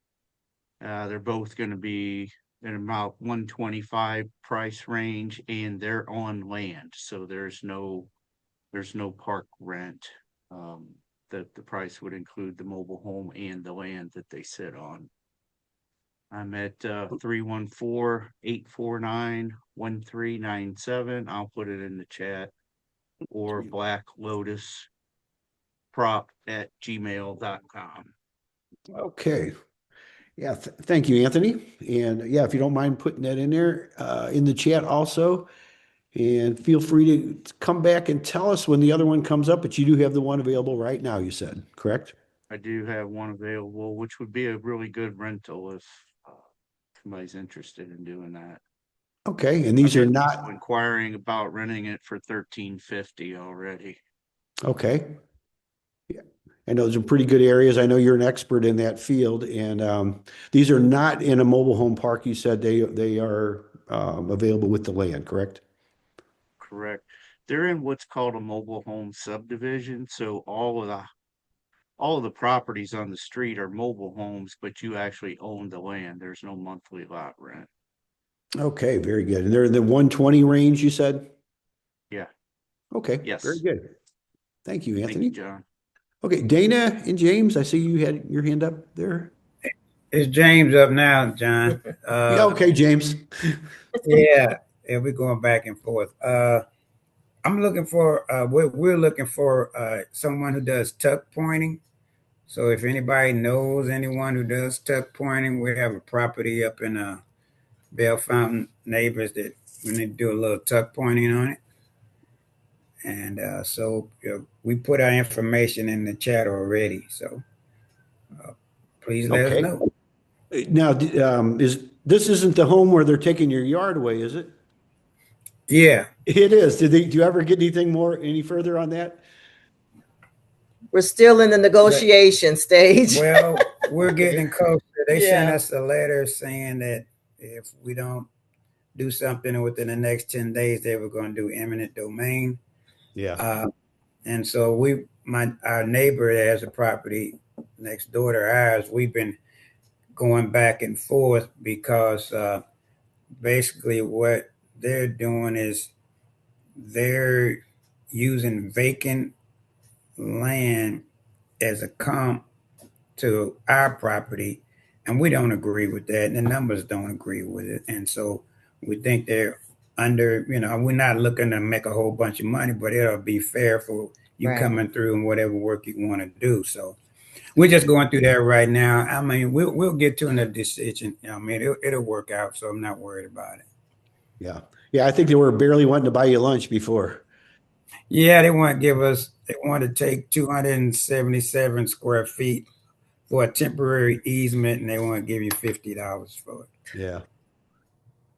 They're both going to be in about 125 price range, and they're on land, so there's no park rent. That the price would include the mobile home and the land that they sit on. I'm at 314-849-1397. I'll put it in the chat, or Black Lotus prop@gmail.com. Okay. Yeah, thank you, Anthony. And yeah, if you don't mind putting that in there in the chat also. And feel free to come back and tell us when the other one comes up, but you do have the one available right now, you said, correct? I do have one available, which would be a really good rental if somebody's interested in doing that. Okay, and these I've are had people not, inquiring about renting it for $13.50 already. okay. Yeah. And those are pretty good areas. I know you're an expert in that field, and these are not in a mobile home park. You said they are available with the land, correct? Correct. They're in what's called a mobile home subdivision, so all of the properties on the street are mobile homes, but you actually own the land. There's no monthly lot rent. Okay, very good. And they're in the 120 range, you said? Yeah. Okay, very Yes. good. Thank you, Thank Anthony. you, John. Okay, Dana and James, I see you had your hand up there. It's James up now, John. Yeah, okay, James. Yeah, we're going back and forth. I'm looking for we're looking for someone who does tuck pointing. So if anybody knows anyone who does tuck pointing, we have a property up in Bell Fountain neighbors that we need to do a little tuck pointing on it. And so we put our information in the chat already. So please let us Okay. know. Now, this isn't the home where they're taking your yard away, is it? Yeah, It is. Do you ever get any further on that? We're still in the negotiation stage. well, we're getting closer. They sent Yeah. us a letter saying that if we don't do something within the next 10 days, they were going to do eminent domain. Yeah. And so our neighbor that has a property next door to ours, we've been going back and forth because basically what they're doing is they're using vacant land as a comp to our property, and we don't agree with that, and the numbers don't agree with it. And so we think they're we're not looking to make a whole bunch of money, but it'll be fair for you Right. coming through and whatever work you want to do. So we're just going through that right now. I mean, we'll get to a decision. I mean, it'll work out, so I'm not worried about it. Yeah. Yeah, I think they were barely wanting to buy you lunch before. Yeah, they want to take 277 square feet for a temporary easement, and they want to give you $50 for it. Yeah.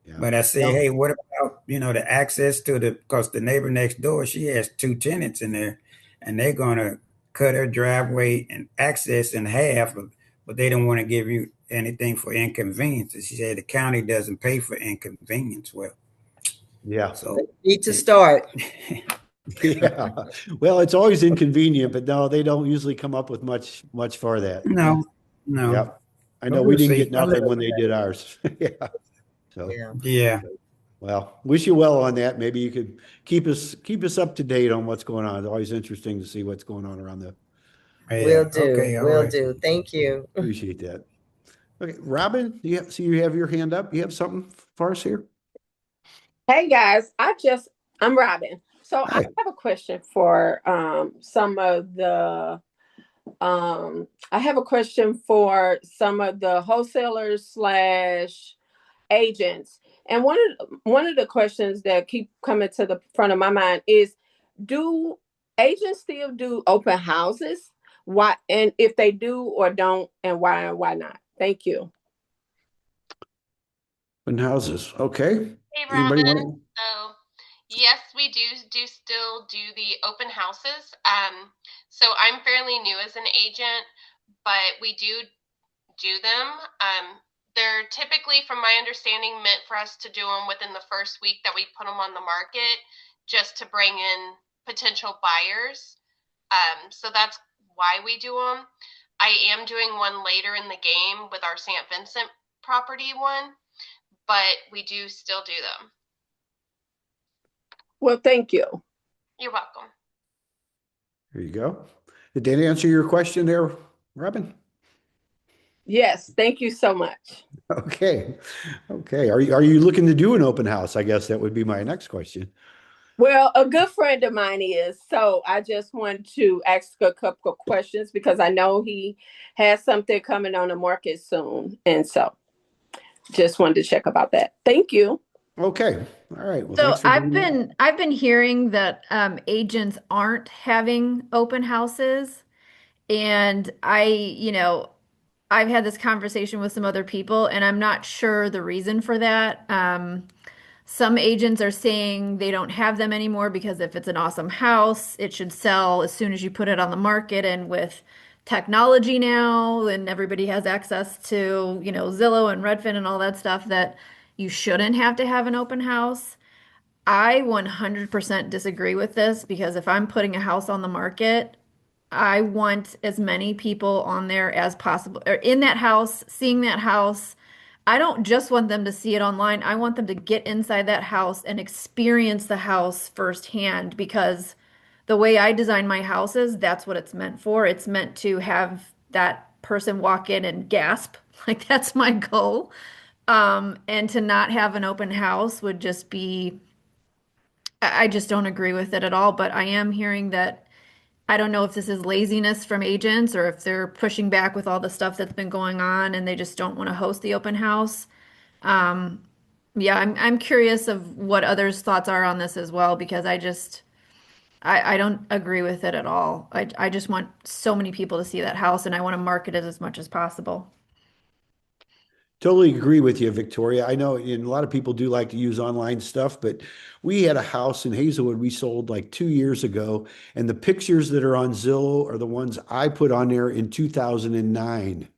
Yeah. But I say, hey, what about the access to because the neighbor next door, she has 2 tenants in there, and they're gonna cut her driveway and access in half, but they don't want to give you anything for inconvenience. She said the county doesn't pay for inconvenience. Well, Yeah. so Need to start. Yeah. Well, it's always inconvenient, but no, they don't usually come up with much for that. no. Yep. I But know we we'll didn't see. get nothing when they did ours. Yeah. So, Yeah. well, wish you well on that. Maybe you could keep us up to date on what's going on. It's always interesting to see what's going on around the. Yeah. Will do. Okay, all Will right. do. Thank you. Appreciate that. Okay, Robin, you have your hand up. You have something for us here? Hey guys, I'm Robin. So Hi. I have a question for some of the I have a question for some of the wholesalers slash agents. And one of the questions that keep coming to the front of my mind is, do agents still do open houses? Why, and if they do or don't, and why not? Thank you. Open houses. Okay. Hey, Anybody Robin. want So, yes, we do still do the open houses. So I'm fairly new as an agent, but we do them. They're typically, from my understanding, meant for us to do them within the first week that we put them on the market, just to bring in potential buyers. So that's why we do them. I am doing one later in the game with our St. Vincent property one, but we do still do them. Well, thank you. You're welcome. There you go. Did that answer your question there, Robin? Yes, thank you so much. Okay. Okay. Are you looking to do an open house? I guess that would be my next question. Well, a good friend of mine is, so I just want to ask a couple of questions because I know he has something coming on the market soon. And so just wanted to check about that. Thank you. Okay. All right. Well, So thanks for bringing I've been hearing that agents aren't having open houses, and I've had this conversation with some other people, and I'm not sure the reason for that. Some agents are saying they don't have them anymore because if it's an awesome house, it should sell as soon as you put it on the market. And with technology now, and everybody has access to, Zillow and Redfin and all that stuff, that you shouldn't have to have an open house. I 100% disagree with this because if I'm putting a house on the market, I want as many people on there as possible, or in that house, seeing that house. I don't just want them to see it online. I want them to get inside that house and experience the house firsthand because the way I design my houses, that's what it's meant for. It's meant to have that person walk in and gasp. Like that's my goal. And to not have an open house would just be, I just don't agree with it at all. But I am hearing that I don't know if this is laziness from agents or if they're pushing back with all the stuff that's been going on and they just don't want to host the open house. Um, yeah, I'm curious of what others' thoughts are on this as well because I don't agree with it at all. I just want so many people to see that house and I want to market it as much as possible. Totally agree with you, Victoria. I know and a lot of people do like to use online stuff, but we had a house in Hazelwood we sold like 2 years ago, and the pictures that are on Zillow are the ones I put on there in 2009.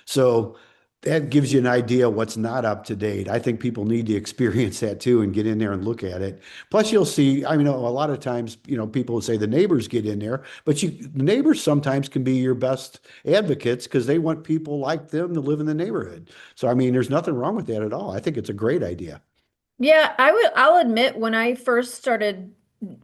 So that gives you an idea what's not up to date. I think people need to experience that too and get in there and look at it. Plus, you'll see, I mean, a lot of times, people will say the neighbors get in there, but the neighbors sometimes can be your best advocates because they want people like them to live in the neighborhood. So, I mean, there's nothing wrong with that at all. I think it's a great idea. Yeah, I'll admit when I first started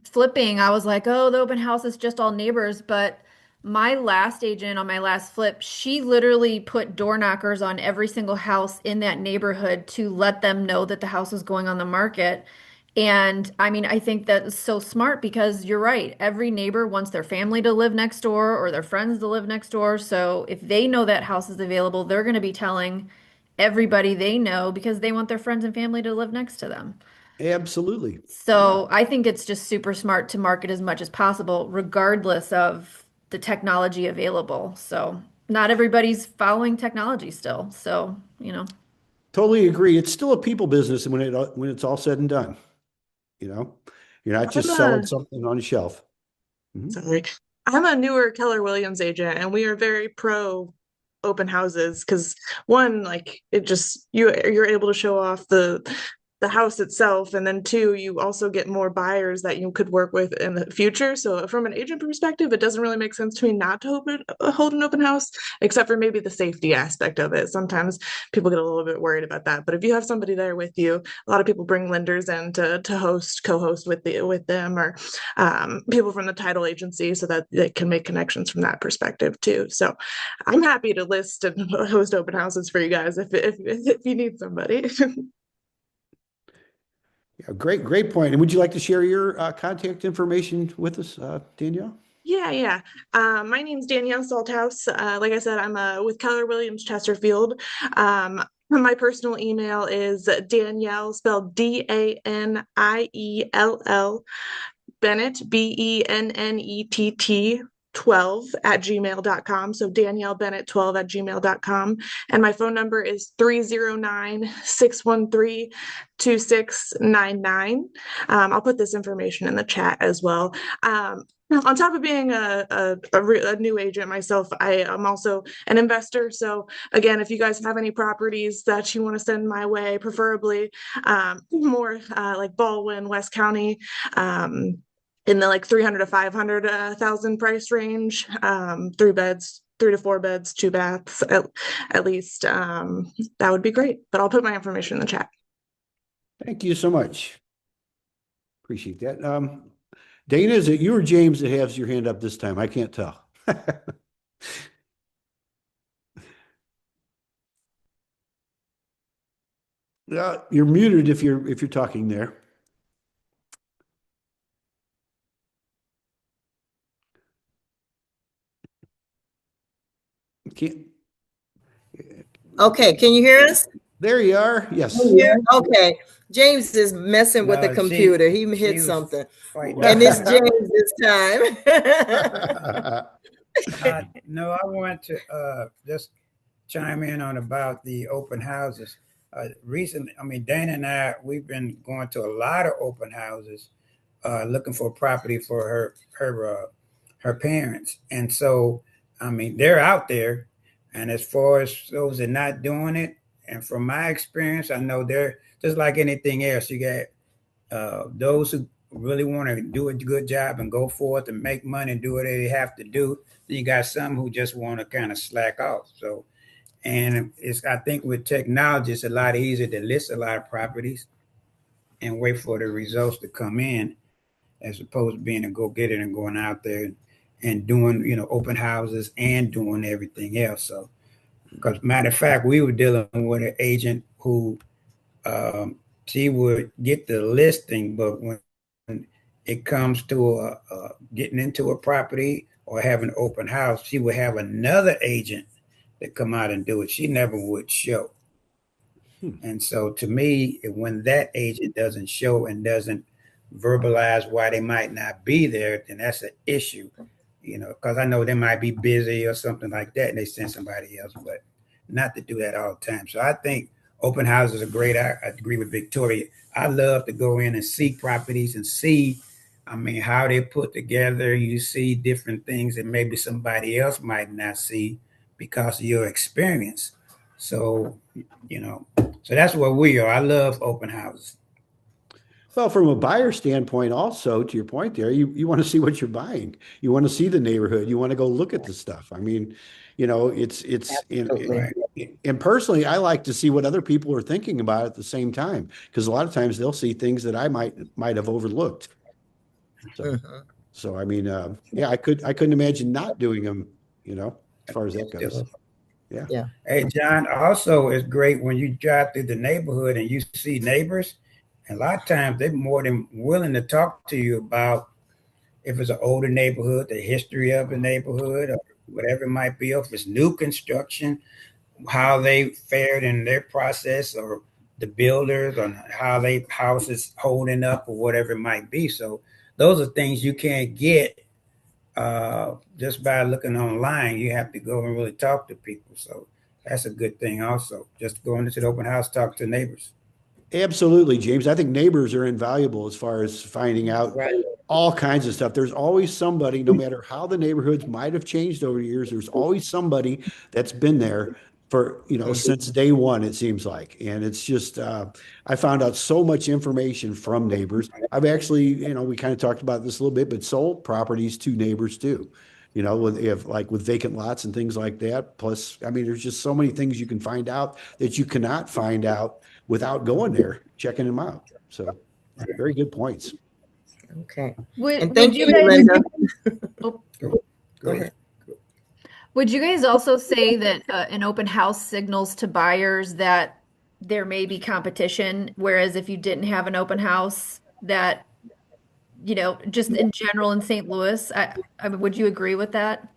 flipping, I was like, oh, the open house is just all neighbors. But my last agent on my last flip, she literally put door knockers on every single house in that neighborhood to let them know that the house was going on the market. And I mean, I think that's so smart because you're right. Every neighbor wants their family to live next door or their friends to live next door. So if they know that house is available, they're going to be telling everybody they know because they want their friends and family to live next to them. Absolutely. So I think it's just super smart to market as much as possible, regardless of the technology available. So not everybody's following technology still. So. Totally agree. It's still a people business when it's all said and done. You know, you're not I'm just selling a something on a shelf. Mhm. sorry. I'm a newer Keller Williams agent, and we are very pro open houses because one, like it just you're able to show off the house itself, and then two, you also get more buyers that you could work with in the future. So from an agent perspective, it doesn't really make sense to me not to hold an open house, except for maybe the safety aspect of it. Sometimes people get a little bit worried about that. But if you have somebody there with you, a lot of people bring lenders in to co-host with them, or people from the title agency, so that they can make connections from that perspective too. So I'm happy to list and host open houses for you guys if you need somebody. Yeah, great point. And would you like to share your contact information with us, Danielle? Yeah. My name's Danielle Salthouse. Like I said, I'm with Keller Williams Chesterfield. My personal email is Danielle, spelled Daniell, Bennett, Bennett 12 @gmail.com. So Danielle Bennett 12 @gmail.com. And my phone number is 309-613-2699. I'll put this information in the chat as well. On top of being a new agent myself, I am also an investor. So again, if you guys have any properties that you want to send my way, preferably more like Baldwin, West County, in the like 300 to 500,000 price range, 3 to 4 beds, 2 baths at least. That would be great. But I'll put my information in the chat. Thank you so much. Appreciate that. Dana, is it you or James that has your hand up this time? I can't tell. Yeah, you're muted if you're talking there. Can't. Okay, can you hear us? There you are. Yes. Okay. James is messing with the No, computer. He she hit was something. fighting. And it's James this time. No, I want to just chime in on about the open houses. Recently, I mean, Dana and I, we've been going to a lot of open houses, looking for property for her parents. And so, I mean, they're out there. And as far as those that are not doing it, and from my experience, I know they're just like anything else. You got those who really want to do a good job and go forth and make money and do what they have to do. Then you got some who just want to kind of slack off. So, and I think with technology, it's a lot easier to list a lot of properties and wait for the results to come in, as opposed to being a go get it and going out there and doing, open houses and doing everything else. So, because matter of fact, we were dealing with an agent who she would get the listing, but when it comes to getting into a property or having an open house, she would have another agent that come out and do it. She never would show. And so to me, when that agent doesn't show and doesn't verbalize why they might not be there, then that's an issue, because I know they might be busy or something like that and they send somebody else, but not to do that all the time. So I think open houses are great. I agree with Victoria. I love to go in and see properties and see, I mean, how they're put together. You see different things that maybe somebody else might not see because of your experience. So, so that's what we are. I love open houses. Well, from a buyer standpoint, also to your point there, you want to see what you're buying. You want to see the neighborhood. You want to go look at the stuff. I mean, and personally, I like to see what other people are thinking about at the same time, because a lot of times they'll see things that I might have overlooked. So I mean, yeah, I couldn't imagine not doing them, as far as that goes. Yeah. Hey, John, also it's great when you drive through the neighborhood and you see neighbors. And a lot of times they're more than willing to talk to you about if it's an older neighborhood, the history of the neighborhood, or whatever it might be, or if it's new construction, how they fared in their process, or the builders, or how they house is holding up, or whatever it might be. So those are things you can't get just by looking online. You have to go and really talk to people. So that's a good thing also. Just going into the open house, talk to neighbors. Absolutely, James. I think neighbors are invaluable as far as finding out all kinds of stuff. There's always somebody, no matter how the neighborhoods might have changed over the years, there's always somebody that's been there for, since day one, it seems like. And it's just, I found out so much information from neighbors. I've actually, we kind of talked about this a little bit, but sold properties to neighbors too. With vacant lots and things like that. Plus, I mean, there's just so many things you can find out that you cannot find out without going there, checking them out. So very good points. Okay. And thank you, Linda. Oh. Go ahead. Would you guys also say that an open house signals to buyers that there may be competition, whereas if you didn't have an open house, that, just in general in St. Louis, I mean, would you agree with that?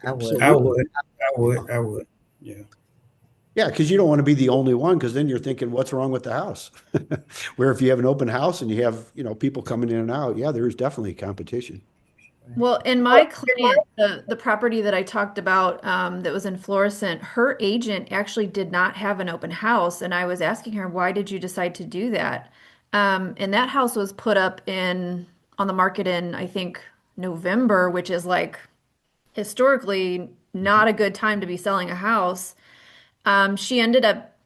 I would. Yeah. Yeah, because you don't want to be the only one, because then you're thinking, what's wrong with the house? Where if you have an open house and you have, people coming in and out, yeah, there's definitely competition. Well, in my client, the property that I talked about that was in Florissant, her agent actually did not have an open house. And I was asking her, why did you decide to do that? And that house was put up on the market in, I think, November, which is like historically not a good time to be selling a house. She ended up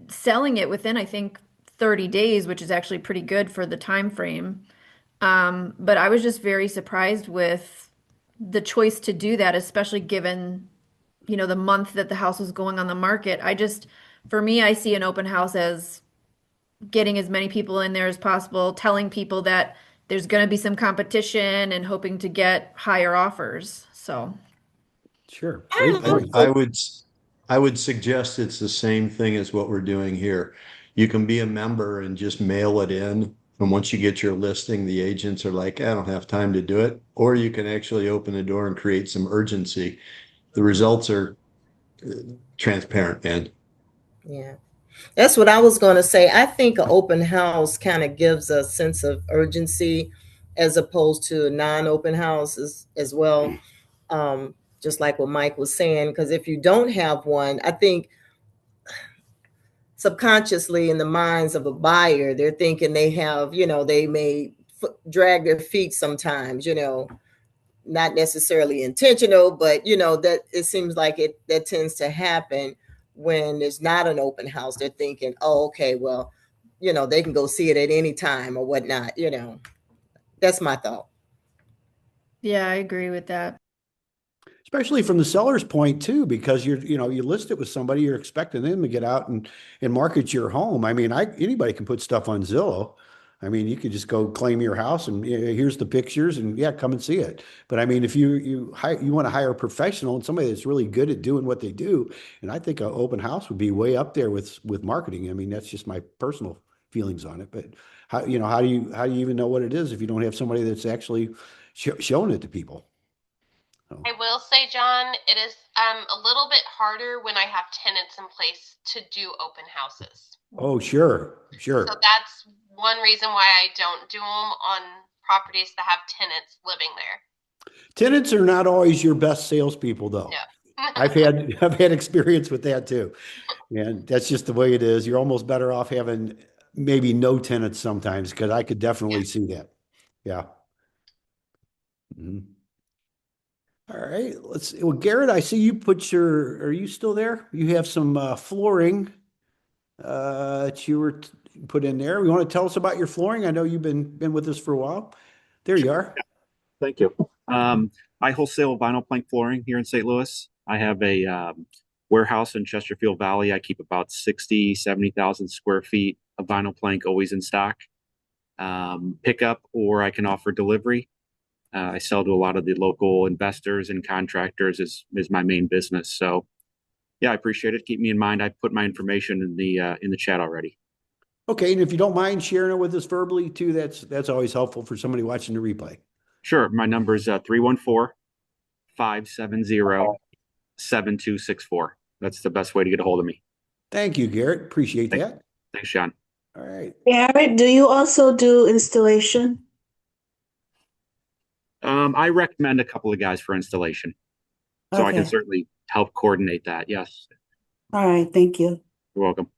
selling it within, I think, 30 days, which is actually pretty good for the time frame. But I was just very surprised with the choice to do that, especially given, the month that the house was going on the market. For me, I see an open house as getting as many people in there as possible, telling people that there's going to be some competition and hoping to get higher offers. So, sure. I would suggest it's the same thing as what we're doing here. You can be a member and just mail it in. And once you get your listing, the agents are like, I don't have time to do it. Or you can actually open the door and create some urgency. The results are transparent, man. Yeah. That's what I was going to say. I think an open house kind of gives a sense of urgency as opposed to non-open houses as well. Just like what Mike was saying, because if you don't have one, I think subconsciously in the minds of a buyer, they're thinking they have, they may drag their feet sometimes, not necessarily intentional, but that it seems like that tends to happen when there's not an open house. They're thinking, oh, okay, well, they can go see it at any time or whatnot. That's my thought. Yeah, I agree with that. Especially from the seller's point too, because you list it with somebody, you're expecting them to get out and market your home. I mean, anybody can put stuff on Zillow. I mean, you could just go claim your house and here's the pictures and yeah, come and see it. But I mean, if you want to hire a professional and somebody that's really good at doing what they do, and I think an open house would be way up there with marketing. I mean, that's just my personal feelings on it. But how do you even know what it is if you don't have somebody that's actually showing it to people? I will say, John, it is a little bit harder when I have tenants in place to do open houses. Oh, sure. So that's one reason why I don't do them on properties that have tenants living there. Tenants are not always your best salespeople, though. No. I've had experience with that too, and that's just the way it is. You're almost better off having maybe no tenants sometimes, because I could definitely see that. Yeah. Mm-hmm. All right, let's see. Well, Garrett, I see you are you still there? You have some flooring that you were put in there. You want to tell us about your flooring? I know you've been with us for a while. There you are. Thank you. I wholesale vinyl plank flooring here in St. Louis. I have a warehouse in Chesterfield Valley. I keep about 70,000 square feet of vinyl plank always in stock. Pickup, or I can offer delivery. I sell to a lot of the local investors and contractors is my main business. So yeah, I appreciate it. Keep me in mind. I put my information in the chat already. Okay, and if you don't mind sharing it with us verbally too, that's always helpful for somebody watching the replay. Sure. My number is 314-570-7264. That's the best way to get a hold of me. Thank you, Garrett. Appreciate that. Thanks, John. All right. Garrett, do you also do installation? I recommend a couple of guys for installation. So I can certainly help coordinate that. Yes. All right. Thank you. You're welcome.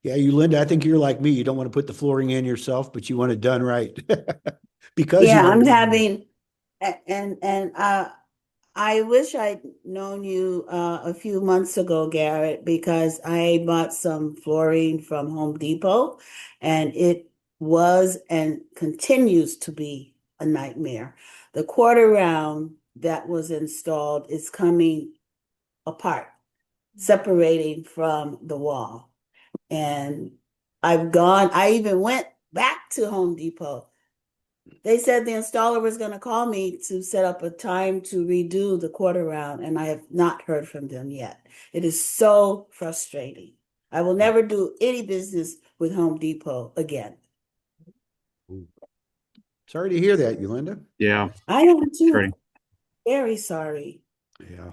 Yeah, Linda, I think you're like me. You don't want to put the flooring in yourself, but you want it done right. Because I'm having, and I wish I'd known you a few months ago, Garrett, because I bought some flooring from Home Depot, and it was and continues to be a nightmare. The quarter round that was installed is coming apart, separating from the wall. And I even went back to Home Depot. They said the installer was going to call me to set up a time to redo the quarter round, and I have not heard from them yet. It is so frustrating. I will never do any business with Home Depot again. Sorry to hear that, Yolanda. Yeah. I am too. Very sorry. Yeah.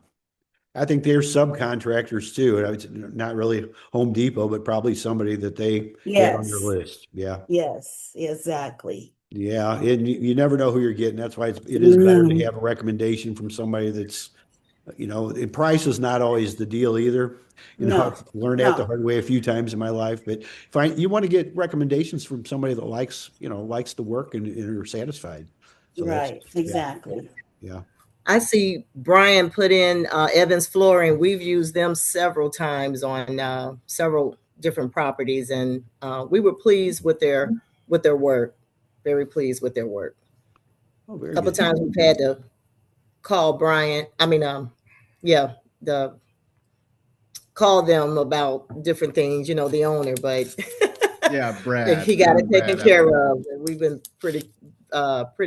I think they're subcontractors too. It's not really Home Depot, but probably somebody that they get on their list. Yeah. Yes, exactly. Yeah. And you never know who you're getting. That's why it is better to have a recommendation from somebody that's, price is not always the deal either. I've learned that the hard way a few times in my life, but you want to get recommendations from somebody that likes the work and are satisfied. So right. Exactly. Yeah. I see Brian put in Evans Flooring. We've used them several times on several different properties, and we were pleased with their work. Very pleased with their work. Oh, very a couple good. times we've had to call Brian. Call them about different things. The owner, but yeah, Brad. he got it taken care of, and we've been pretty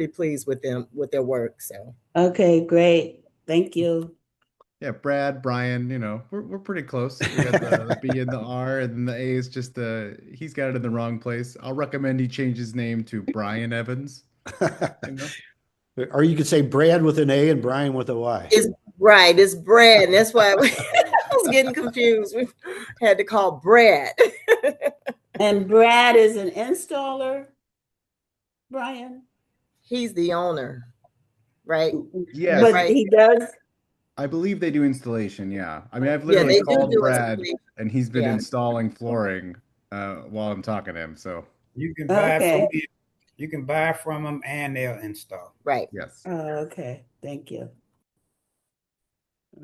pleased with them with their work. So okay, great. Thank you. Yeah, Brad, Brian, we're pretty close. We got the B and the R, and the A is just he's got it in the wrong place. I'll recommend he change his name to Brian Evans. Or you could say Brad with an A and Brian with a Y. It's Brad, and that's why I was getting confused. We had to call Brad. And Brad is an installer, Brian? He's the owner, right? Yeah. But he does. I believe they do installation. Yeah. I mean, I've Yeah, literally they do called do Brad installation. and he's been Yeah. installing flooring while I'm talking to him. So You can buy Okay. from you can buy from them and they'll install. Right. yes. Okay. Thank you.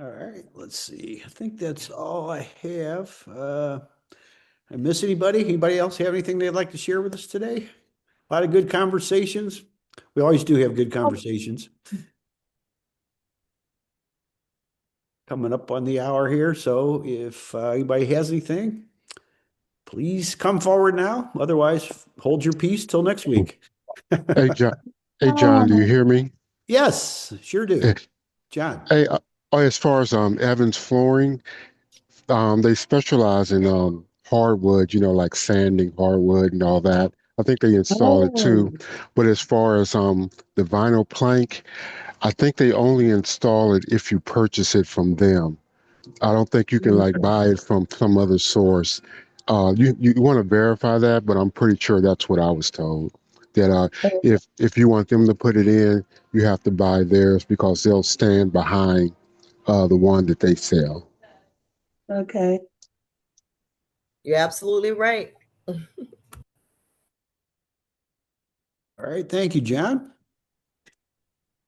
All right, let's see. I think that's all I have. I miss anybody? Anybody else have anything they'd like to share with us today? A lot of good conversations. We always do have good conversations. Coming up on the hour here, so if anybody has anything, please come forward now. Otherwise, hold your peace till next week. Hey, John. Hey, John, do you hear me? Yes, sure do. Eh, John. Hey, as far as Evans Flooring, they specialize in hardwood, like sanding hardwood and all that. I think they install it too. But as far as the vinyl plank, I think they only install it if you purchase it from them. I don't think you can like buy it from some other source. You want to verify that, but I'm pretty sure that's what I was told. That if you want them to put it in, you have to buy theirs because they'll stand behind the one that they sell. Okay. You're absolutely right. All right, thank you, John.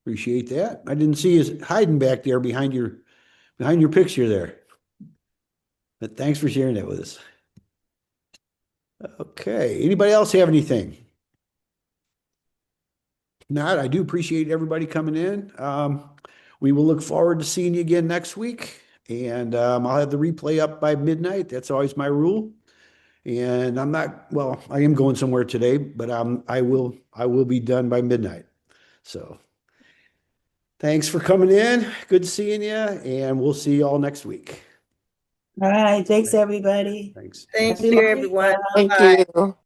Appreciate that. I didn't see you hiding back there behind your picture there. But thanks for sharing that with us. Okay, anybody else have anything? If not, I do appreciate everybody coming in. We will look forward to seeing you again next week. And I'll have the replay up by midnight. That's always my rule. And I am going somewhere today, but I will be done by midnight. So thanks for coming in. Good seeing you, and we'll see you all next week. All right. Thanks, everybody. Thanks. Thank Happy you, Monday. everyone. Thank Bye. you.